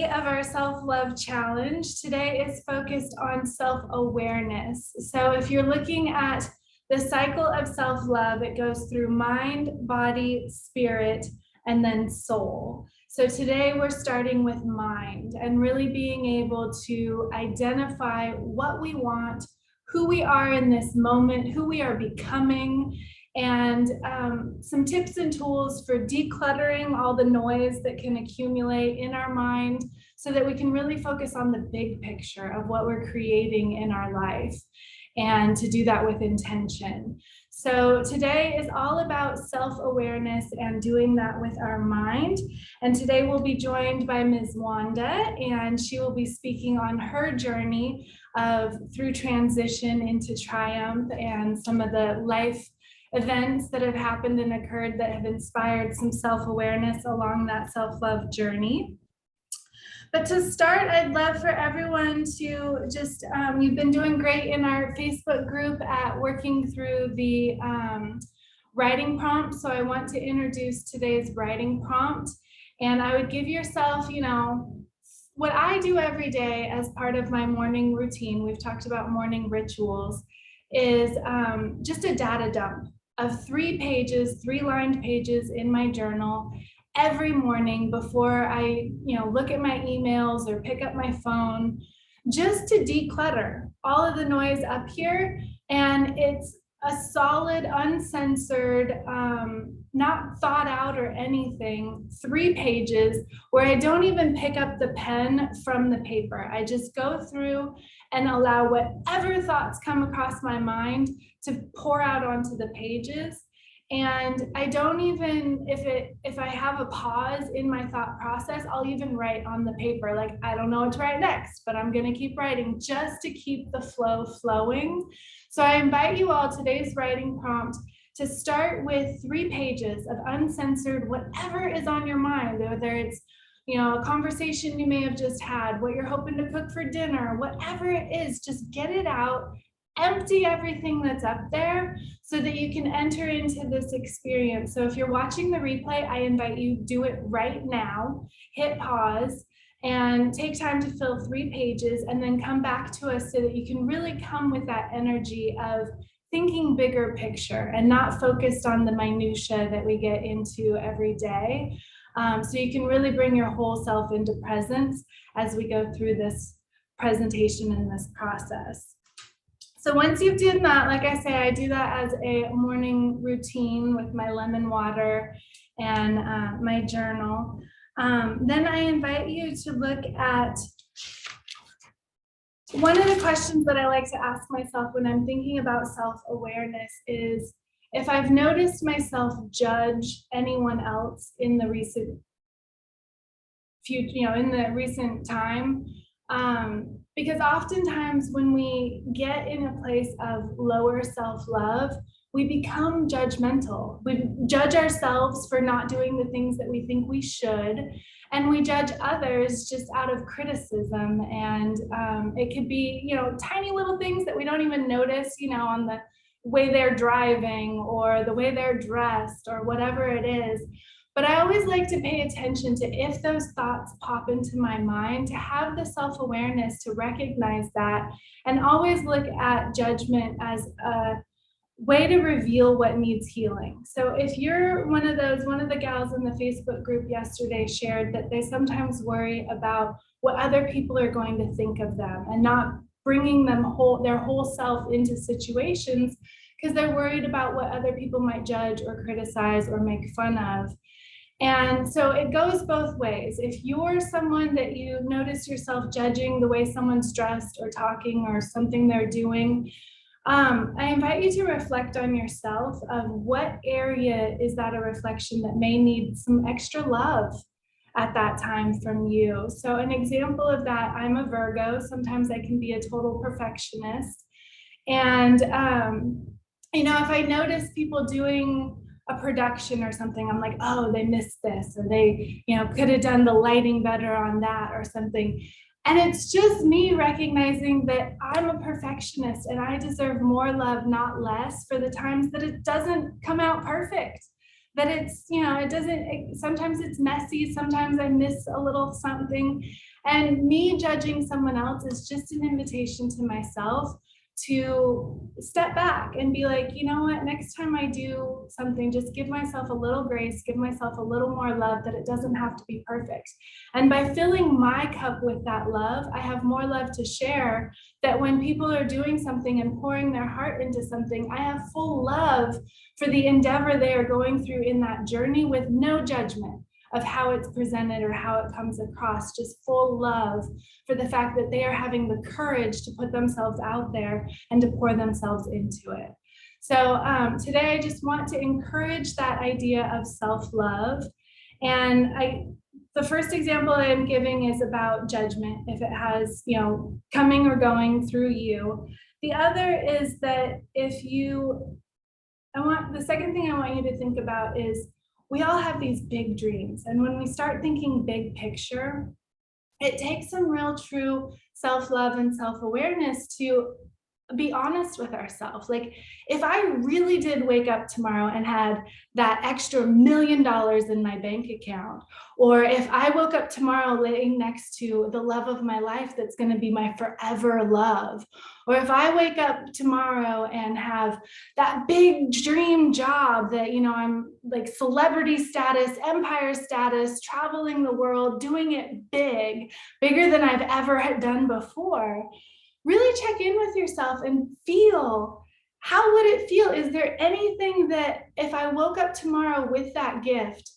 Of our self-love challenge today is focused on self-awareness. So if you're looking at the cycle of self-love, it goes through mind, body, spirit, and then soul. So today we're starting with mind and really being able to identify what we want, who we are in this moment, who we are becoming, and some tips and tools for decluttering all the noise that can accumulate in our mind so that we can really focus on the big picture of what we're creating in our life and to do that with intention. So today is all about self-awareness and doing that with our mind. And today we'll be joined by Ms. Wanda, and she will be speaking on her journey through transition into triumph and some of the life events that have happened and occurred that have inspired some self-awareness along that self-love journey. But to start, I'd love for everyone to just, you've been doing great in our Facebook group at working through the writing prompt. So I want to introduce today's writing prompt. And I would give yourself, what I do every day as part of my morning routine, we've talked about morning rituals, is just a data dump of 3 pages, 3-lined pages in my journal every morning before I, look at my emails or pick up my phone, just to declutter all of the noise up here. And it's a solid, uncensored, not thought out or anything, 3 pages where I don't even pick up the pen from the paper. I just go through and allow whatever thoughts come across my mind to pour out onto the pages. And I don't even, if I have a pause in my thought process, I'll even write on the paper, like, I don't know what to write next, but I'm gonna keep writing just to keep the flow flowing. So I invite you all, today's writing prompt, to start with 3 pages of uncensored, whatever is on your mind, whether it's a conversation you may have just had, what you're hoping to cook for dinner, whatever it is, just get it out, empty everything that's up there so that you can enter into this experience. So if you're watching the replay, I invite you to do it right now, hit pause, and take time to fill 3 pages and then come back to us so that you can really come with that energy of thinking bigger picture and not focused on the minutia that we get into every day. So you can really bring your whole self into presence as we go through this presentation and this process. So once you've done that, like I say, I do that as a morning routine with my lemon water and my journal. Then I invite you to look at one of the questions that I like to ask myself when I'm thinking about self-awareness is, if I've noticed myself judge anyone else in the recent future, in the recent time, because oftentimes when we get in a place of lower self-love, we become judgmental. We judge ourselves for not doing the things that we think we should, and we judge others just out of criticism. And it could be, tiny little things that we don't even notice, on the way they're driving or the way they're dressed or whatever it is. But I always like to pay attention to, if those thoughts pop into my mind, to have the self-awareness to recognize that and always look at judgment as a way to reveal what needs healing. So if you're one of the gals in the Facebook group yesterday shared that they sometimes worry about what other people are going to think of them and not bringing them their whole self into situations because they're worried about what other people might judge or criticize or make fun of. And so it goes both ways. If you're someone that you notice yourself judging the way someone's dressed or talking or something they're doing, I invite you to reflect on yourself of what area is that a reflection that may need some extra love at that time from you. So an example of that, I'm a Virgo. Sometimes I can be a total perfectionist. And, if I notice people doing a production or something, I'm like, oh, they missed this, or they, could have done the lighting better on that or something. And it's just me recognizing that I'm a perfectionist and I deserve more love, not less, for the times that it doesn't come out perfect. That it's, sometimes it's messy, sometimes I miss a little something. And me judging someone else is just an invitation to myself to step back and be like, you know what, next time I do something, just give myself a little grace, give myself a little more love, that it doesn't have to be perfect. And by filling my cup with that love, I have more love to share, that when people are doing something and pouring their heart into something, I have full love for the endeavor they are going through in that journey, with no judgment of how it's presented or how it comes across, just full love for the fact that they are having the courage to put themselves out there and to pour themselves into it. So today I just want to encourage that idea of self-love. And the first example I'm giving is about judgment, if it has, coming or going through you. The other is that the second thing I want you to think about is, we all have these big dreams. And when we start thinking big picture, it takes some real true self-love and self-awareness to be honest with ourselves. Like, if I really did wake up tomorrow and had that extra $1 million in my bank account, or if I woke up tomorrow laying next to the love of my life that's going to be my forever love, or if I wake up tomorrow and have that big dream job that, I'm like celebrity status, empire status, traveling the world, doing it bigger than I've ever done before, really check in with yourself and feel, how would it feel? Is there anything that, if I woke up tomorrow with that gift,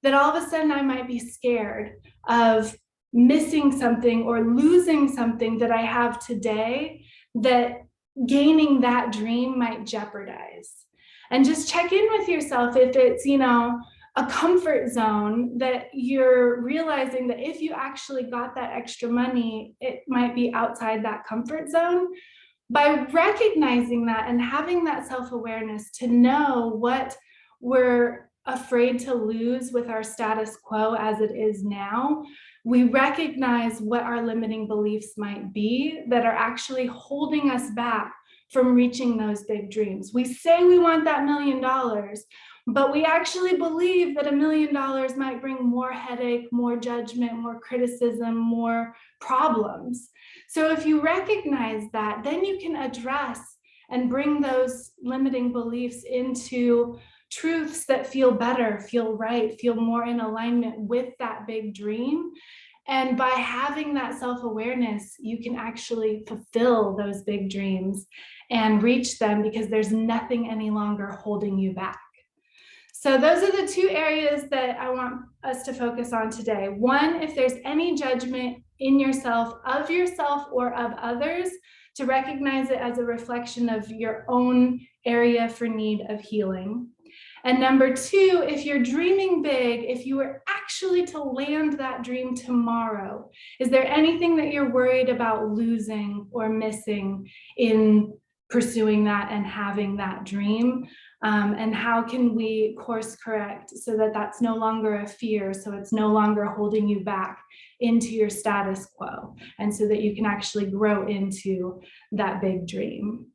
that all of a sudden I might be scared of missing something or losing something that I have today, that gaining that dream might jeopardize? And just check in with yourself if it's, a comfort zone that you're realizing that if you actually got that extra money, it might be outside that comfort zone. By recognizing that and having that self-awareness to know what we're afraid to lose with our status quo as it is now, we recognize what our limiting beliefs might be that are actually holding us back from reaching those big dreams. We say we want that $1 million, but we actually believe that $1 million might bring more headache, more judgment, more criticism, more problems. So if you recognize that, then you can address and bring those limiting beliefs into truths that feel better, feel right, feel more in alignment with that big dream. And by having that self-awareness, you can actually fulfill those big dreams and reach them, because there's nothing any longer holding you back. So those are the two areas that I want us to focus on today. One, if there's any judgment in yourself, of yourself or of others, to recognize it as a reflection of your own area for need of healing. And number two, if you're dreaming big, if you were actually to land that dream tomorrow, is there anything that you're worried about losing or missing in pursuing that and having that dream? And how can we course correct so that that's no longer a fear, so it's no longer holding you back into your status quo, and so that you can actually grow into that big dream?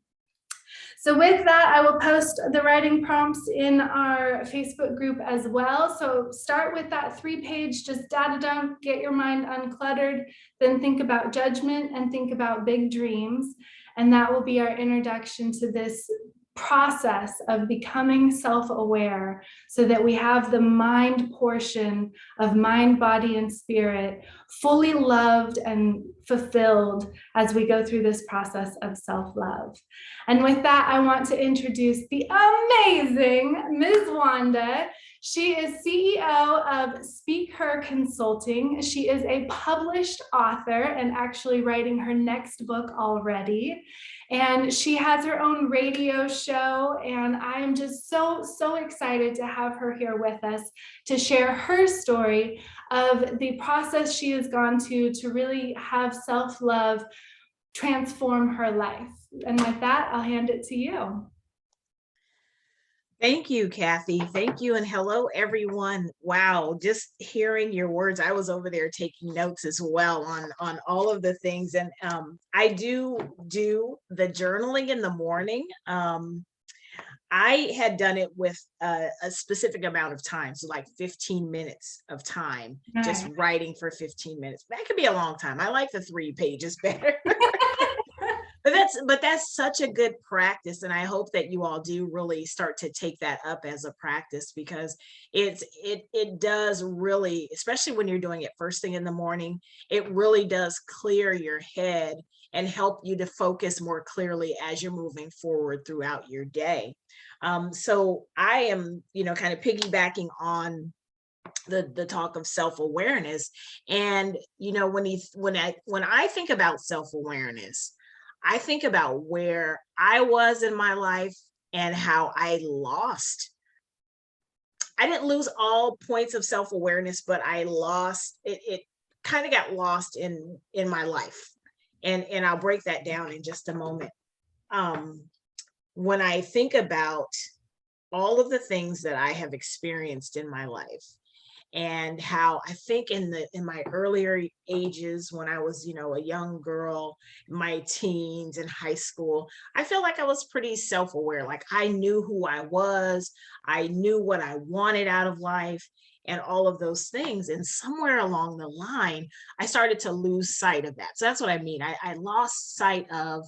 So with that, I will post the writing prompts in our Facebook group as well. So start with that 3-page, just data dump, get your mind uncluttered, then think about judgment and think about big dreams. And that will be our introduction to this process of becoming self-aware, so that we have the mind portion of mind, body, and spirit fully loved and fulfilled as we go through this process of self-love. And with that, I want to introduce the amazing Ms. Wanda. She is CEO of Speak Her Consulting. She is a published author and actually writing her next book already. And she has her own radio show, and I am just so excited to have her here with us to share her story of the process she has gone to really have self-love transform her life. And with that, I'll hand it to you. Thank you, Kathy. Thank you. And hello, everyone. Wow. Just hearing your words, I was over there taking notes as well on all of the things. And I do the journaling in the morning. I had done it with a specific amount of time, so like 15 minutes of time, just Nice. writing for 15 minutes. That could be a long time. I like the 3 pages better. But that's such a good practice, and I hope that you all do really start to take that up as a practice, because it does really, especially when you're doing it first thing in the morning, it really does clear your head and help you to focus more clearly as you're moving forward throughout your day. So I am, kind of piggybacking on the talk of self-awareness. And when I think about self-awareness, I think about where I was in my life and how I didn't lose all points of self-awareness, but I lost it kind of got lost in my life. And I'll break that down in just a moment. um when I think about all of the things that I have experienced in my life, and how I think in my earlier ages, when I was, a young girl, my teens and high school, I feel like I was pretty self-aware. Like I knew who I was, I knew what I wanted out of life, and all of those things. And somewhere along the line, I started to lose sight of that. So that's what I mean. I lost sight of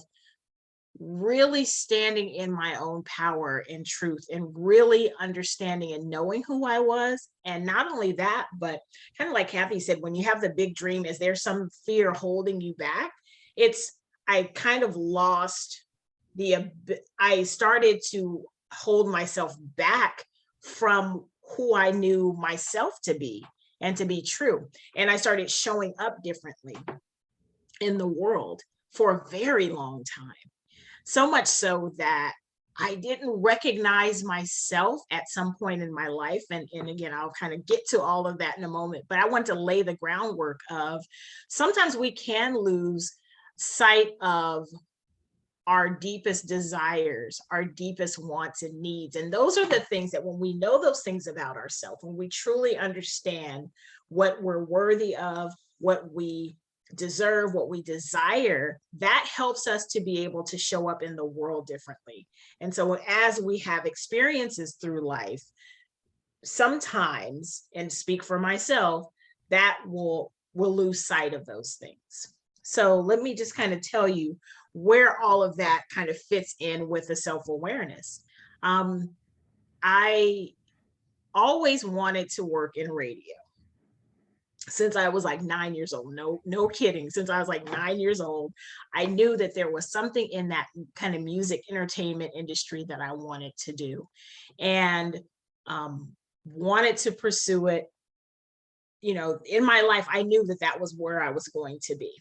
really standing in my own power and truth, and really understanding and knowing who I was. And not only that, but kind of like Kathy said, when you have the big dream, is there some fear holding you back? It's, I kind of lost I started to hold myself back from who I knew myself to be and to be true. And I started showing up differently in the world for a very long time. So much so that I didn't recognize myself at some point in my life. And again, I'll kind of get to all of that in a moment, but I want to lay the groundwork of, sometimes we can lose sight of our deepest desires, our deepest wants and needs. And those are the things that, when we know those things about ourselves, when we truly understand what we're worthy of, what we deserve, what we desire, that helps us to be able to show up in the world differently. And so as we have experiences through life, sometimes, and speak for myself, that will lose sight of those things. So let me just kind of tell you where all of that kind of fits in with the self-awareness. I always wanted to work in radio since I was like 9 years old. No kidding. Since I was like 9 years old, I knew that there was something in that kind of music entertainment industry that I wanted to do, and wanted to pursue it. In my life, I knew that that was where I was going to be.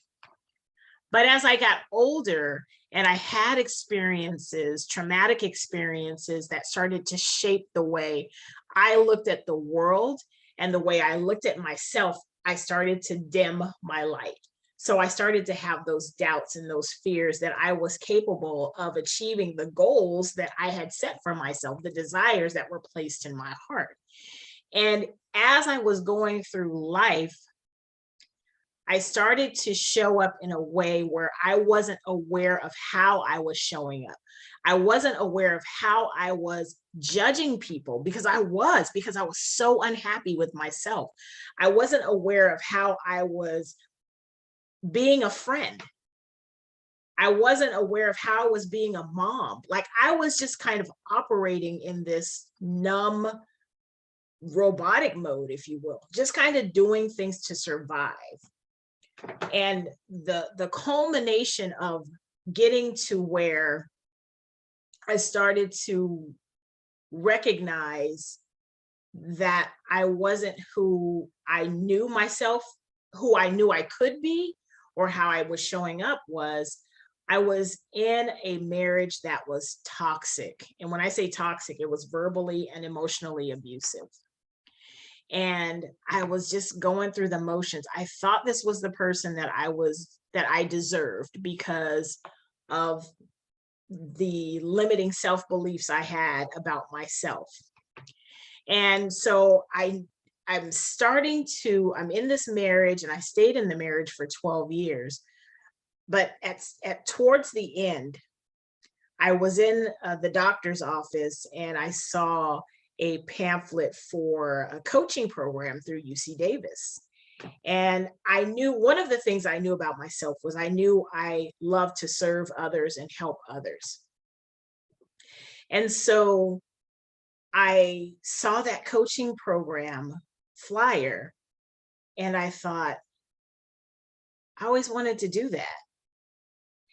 But as I got older and I had experiences, traumatic experiences, that started to shape the way I looked at the world and the way I looked at myself, I started to dim my light. So I started to have those doubts and those fears that I was capable of achieving the goals that I had set for myself, the desires that were placed in my heart. And as I was going through life, I started to show up in a way where I wasn't aware of how I was showing up. I wasn't aware of how I was judging people, because I was so unhappy with myself. I wasn't aware of how I was being a friend. I wasn't aware of how I was being a mom. Like I was just kind of operating in this numb, robotic mode, if you will, just kind of doing things to survive. And the culmination of getting to where I started to recognize that I wasn't who I knew myself, who I knew I could be, or how I was showing up, was I was in a marriage that was toxic. And when I say toxic, it was verbally and emotionally abusive. And I was just going through the motions. I thought this was the person that I deserved, because of the limiting self beliefs I had about myself. And so I'm in this marriage, and I stayed in the marriage for 12 years. But at towards the end, I was in the doctor's office and I saw a pamphlet for a coaching program through UC Davis. And I knew one of the things I knew about myself was I knew I loved to serve others and help others. And so I saw that coaching program flyer and I thought, I always wanted to do that.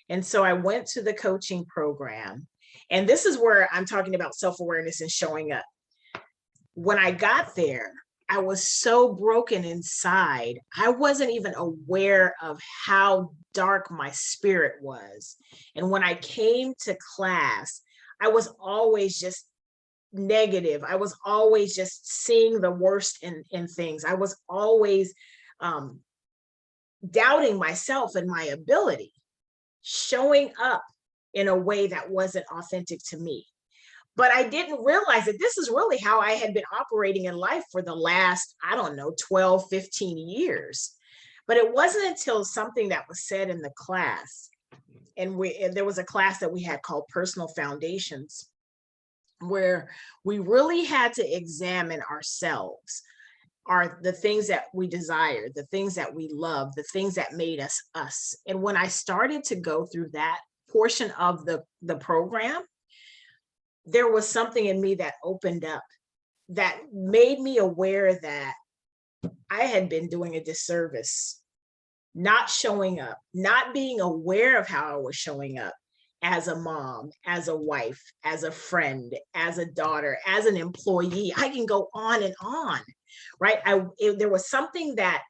And so I went to the coaching program. And this is where I'm talking about self-awareness and showing up. When I got there, I was so broken inside. I wasn't even aware of how dark my spirit was. And when I came to class, I was always just negative. I was always just seeing the worst in things. I was always doubting myself and my ability, showing up in a way that wasn't authentic to me. But I didn't realize that this is really how I had been operating in life for the last, I don't know, 12, 15 years. But it wasn't until something that was said in the class, and there was a class that we had called Personal Foundations, where we really had to examine ourselves, are the things that we desire, the things that we love, the things that made us us. And when I started to go through that portion of the program, there was something in me that opened up that made me aware that I had been doing a disservice, not showing up, not being aware of how I was showing up as a mom, as a wife, as a friend, as a daughter, as an employee. I can go on and on, right? There was something that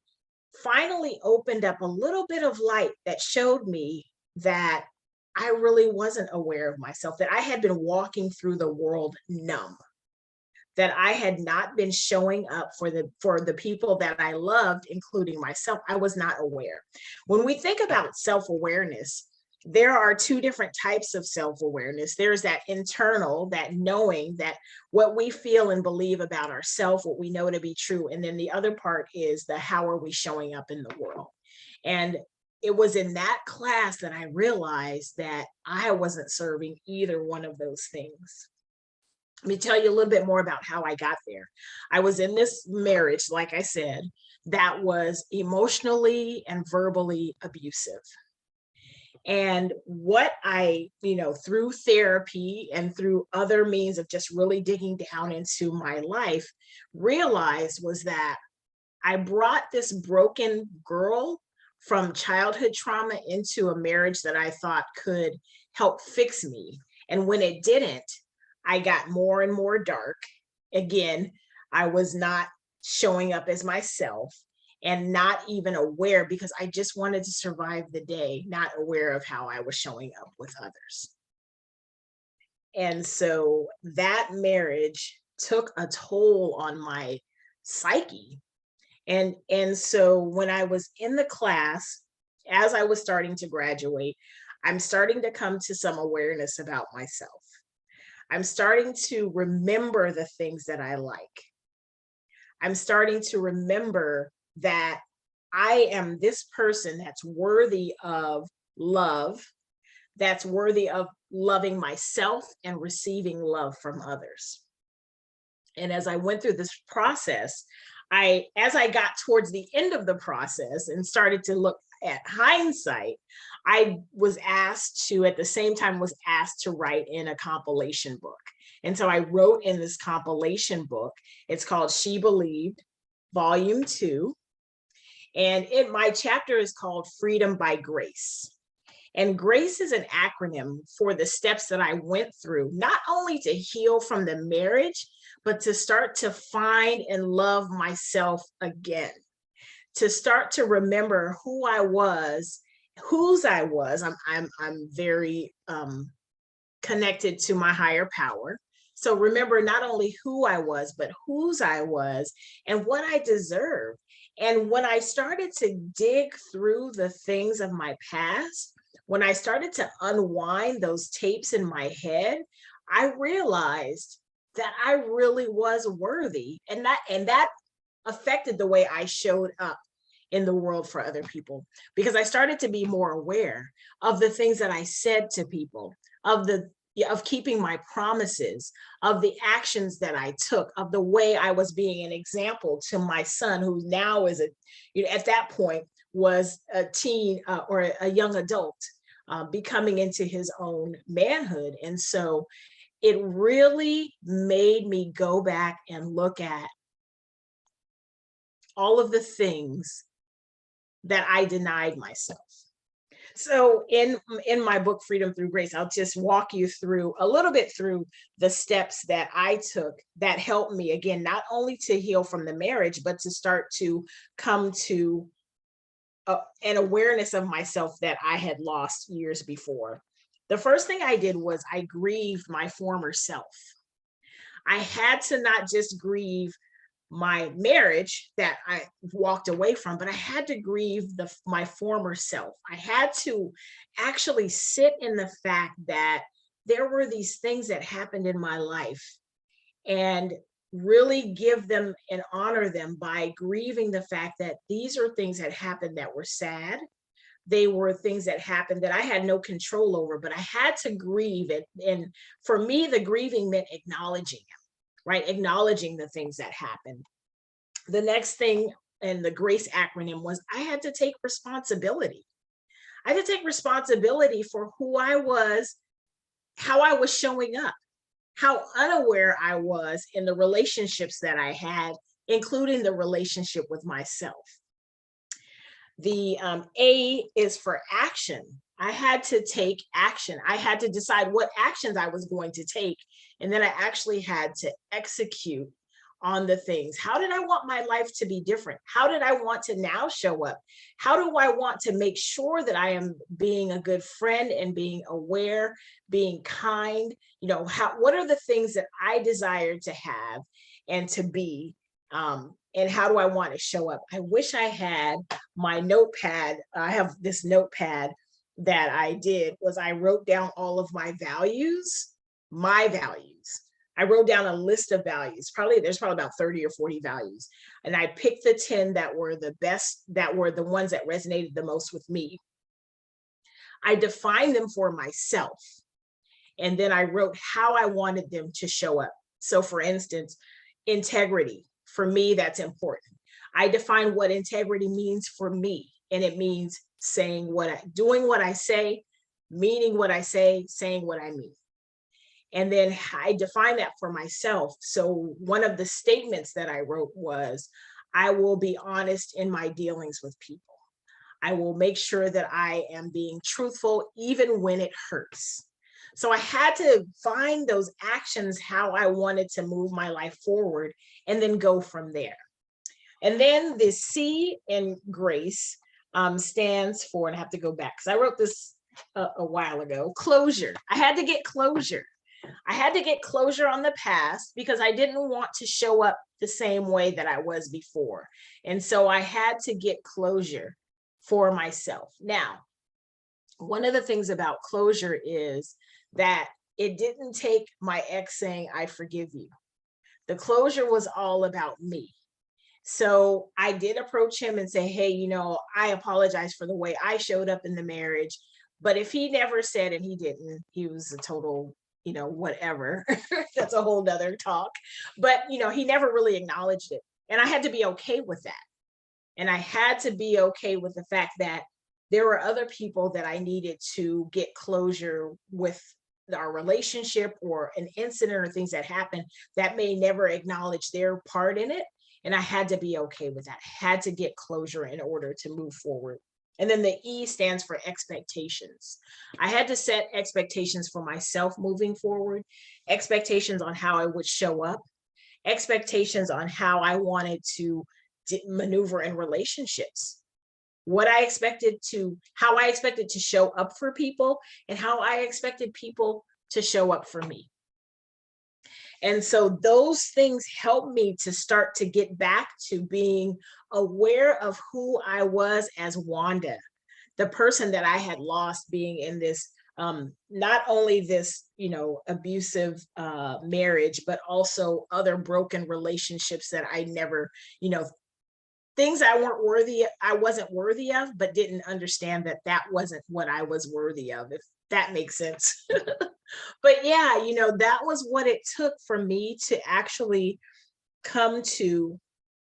finally opened up a little bit of light that showed me that I really wasn't aware of myself, that I had been walking through the world numb, that I had not been showing up for the people that I loved, including myself. I was not aware. When we think about self-awareness, there are two different types of self-awareness. There's that internal, that knowing that what we feel and believe about ourselves, what we know to be true. And then the other part is the how are we showing up in the world? And it was in that class that I realized that I wasn't serving either one of those things. Let me tell you a little bit more about how I got there. I was in this marriage, like I said, that was emotionally and verbally abusive. And what I, through therapy and through other means of just really digging down into my life, realized was that I brought this broken girl from childhood trauma into a marriage that I thought could help fix me. And when it didn't, I got more and more dark. Again, I was not showing up as myself and not even aware, because I just wanted to survive the day, not aware of how I was showing up with others. And so that marriage took a toll on my psyche. And so when I was in the class, as I was starting to graduate, I'm starting to come to some awareness about myself. I'm starting to remember the things that I like. I'm starting to remember that I am this person that's worthy of love, that's worthy of loving myself and receiving love from others. And as I went through this process, as I got towards the end of the process and started to look at hindsight, I was asked to, at the same time, was asked to write in a compilation book. And so I wrote in this compilation book. It's called She Believed, Volume 2. And my chapter is called Freedom by Grace. And grace is an acronym for the steps that I went through, not only to heal from the marriage, but to start to find and love myself again, to start to remember who I was, whose I was. I'm very connected to my higher power. So remember not only who I was, but whose I was and what I deserved. And when I started to dig through the things of my past, when I started to unwind those tapes in my head, I realized that I really was worthy. And that affected the way I showed up in the world for other people, because I started to be more aware of the things that I said to people, of the yeah, of keeping my promises, of the actions that I took, of the way I was being an example to my son, who now is at that point was a teen or a young adult, becoming into his own manhood. And so it really made me go back and look at all of the things that I denied myself. So in my book Freedom Through Grace, I'll just walk you through a little bit through the steps that I took that helped me, again, not only to heal from the marriage, but to start to come to an awareness of myself that I had lost years before. The first thing I did was I grieved my former self. I had to not just grieve my marriage that I walked away from, but I had to grieve my former self. I had to actually sit in the fact that there were these things that happened in my life, and really give them and honor them by grieving the fact that these are things that happened that were sad. They were things that happened that I had no control over, but I had to grieve it. And for me, the grieving meant acknowledging it, right? Acknowledging the things that happened. The next thing in the GRACE acronym was I had to take responsibility. I had to take responsibility for who I was, how I was showing up, how unaware I was in the relationships that I had, including the relationship with myself. The A is for action. I had to take action. I had to decide what actions I was going to take. And then I actually had to execute on the things. How did I want my life to be different? How did I want to now show up? How do I want to make sure that I am being a good friend and being aware, being kind? What are the things that I desire to have and to be? And how do I want to show up? I wish I had my notepad. I have this notepad that I wrote down all of my values. I wrote down a list of values. There's probably about 30 or 40 values. And I picked the 10 that were the best, that were the ones that resonated the most with me. I defined them for myself. And then I wrote how I wanted them to show up. So for instance, integrity. For me, that's important. I define what integrity means for me. And it means doing what I say, meaning what I say, saying what I mean. And then I define that for myself. So one of the statements that I wrote was, I will be honest in my dealings with people. I will make sure that I am being truthful, even when it hurts. So I had to find those actions, how I wanted to move my life forward, and then go from there. And then the C in GRACE stands for, and I have to go back because I wrote this a while ago, closure. I had to get closure. I had to get closure on the past because I didn't want to show up the same way that I was before. And so I had to get closure for myself. Now, one of the things about closure is that it didn't take my ex saying, I forgive you. The closure was all about me. So I did approach him and say, hey, I apologize for the way I showed up in the marriage. But if he never said, and he didn't, he was a total whatever, that's a whole nother talk. But, he never really acknowledged it. And I had to be okay with that. And I had to be okay with the fact that there were other people that I needed to get closure with our relationship or an incident or things that happened that may never acknowledge their part in it. And I had to be okay with that. I had to get closure in order to move forward. And then the E stands for expectations. I had to set expectations for myself moving forward, expectations on how I would show up, expectations on how I wanted to maneuver in relationships, how I expected to show up for people, and how I expected people to show up for me. And so those things helped me to start to get back to being aware of who I was as Wanda, the person that I had lost being in this, not only this, abusive marriage, but also other broken relationships that I never, things I wasn't worthy of, but didn't understand that wasn't what I was worthy of, if that makes sense. But yeah, that was what it took for me to actually come to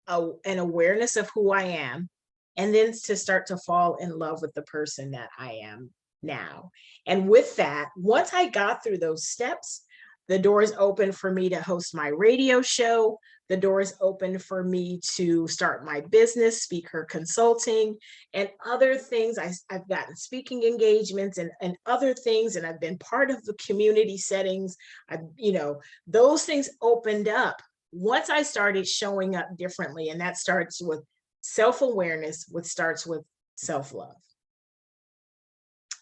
an awareness of who I am, and then to start to fall in love with the person that I am now. And with that, once I got through those steps, the doors opened for me to host my radio show. The doors opened for me to start my business, Speaker Consulting, and other things. I've gotten speaking engagements and other things, and I've been part of the community settings. Those things opened up once I started showing up differently. And that starts with self-awareness, which starts with self-love.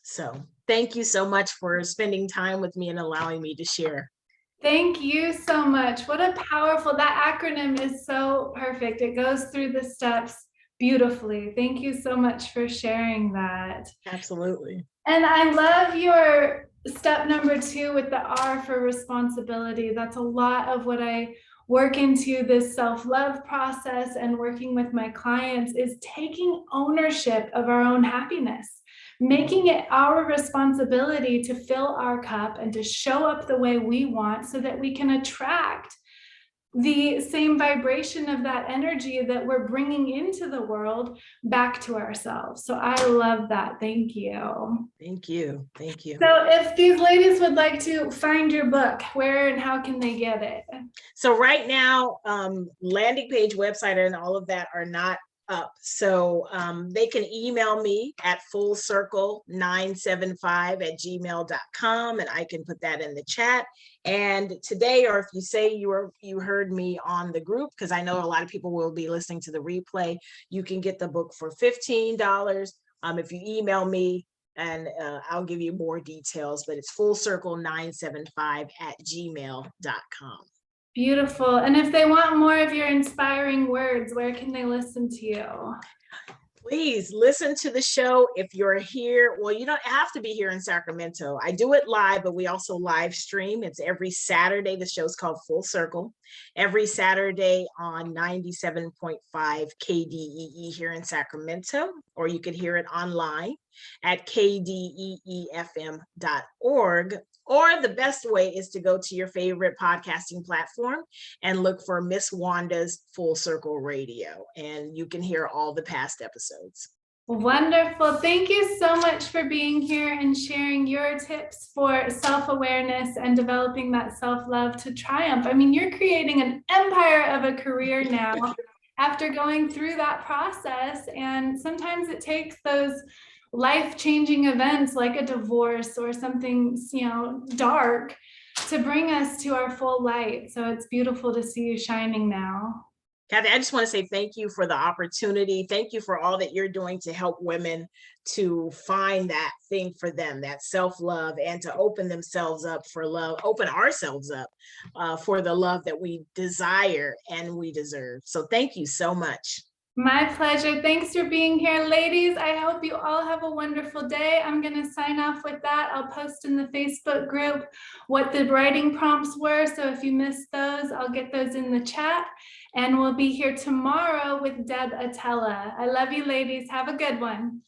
So thank you so much for spending time with me and allowing me to share. Thank you so much. What a powerful, that acronym is so perfect. It goes through the steps beautifully. Thank you so much for sharing that. Absolutely. And I love your step number 2 with the R for responsibility. That's a lot of what I work into this self-love process, and working with my clients is taking ownership of our own happiness, making it our responsibility to fill our cup and to show up the way we want, so that we can attract the same vibration of that energy that we're bringing into the world back to ourselves. So I love that. Thank you. Thank you. Thank you. So if these ladies would like to find your book, where and how can they get it? So right now, landing page, website, and all of that are not up. So they can email me at fullcircle975@gmail.com, and I can put that in the chat. And today, or if you say you heard me on the group, because I know a lot of people will be listening to the replay, you can get the book for $15 if you email me, and I'll give you more details, but it's fullcircle975@gmail.com. Beautiful. And if they want more of your inspiring words, where can they listen to you? Please listen to the show. If you're here, well, you don't have to be here in Sacramento. I do it live, but we also live stream. It's every Saturday. The show's called Full Circle. Every Saturday on 97.5 KDEE here in Sacramento, or you could hear it online at kdeefm.org. Or the best way is to go to your favorite podcasting platform and look for Miss Wanda's Full Circle Radio, and you can hear all the past episodes. Wonderful. Thank you so much for being here and sharing your tips for self-awareness and developing that self-love to triumph. I mean, you're creating an empire of a career now after going through that process. And sometimes it takes those life-changing events like a divorce or something, dark, to bring us to our full light. So it's beautiful to see you shining now. Kathy, I just want to say thank you for the opportunity. Thank you for all that you're doing to help women to find that thing for them, that self-love, and to open themselves up for love, open ourselves up for the love that we desire and we deserve. So thank you so much. My pleasure. Thanks for being here, ladies. I hope you all have a wonderful day. I'm going to sign off with that. I'll post in the Facebook group what the writing prompts were. So if you missed those, I'll get those in the chat. And we'll be here tomorrow with Deb Atella. I love you, ladies. Have a good one.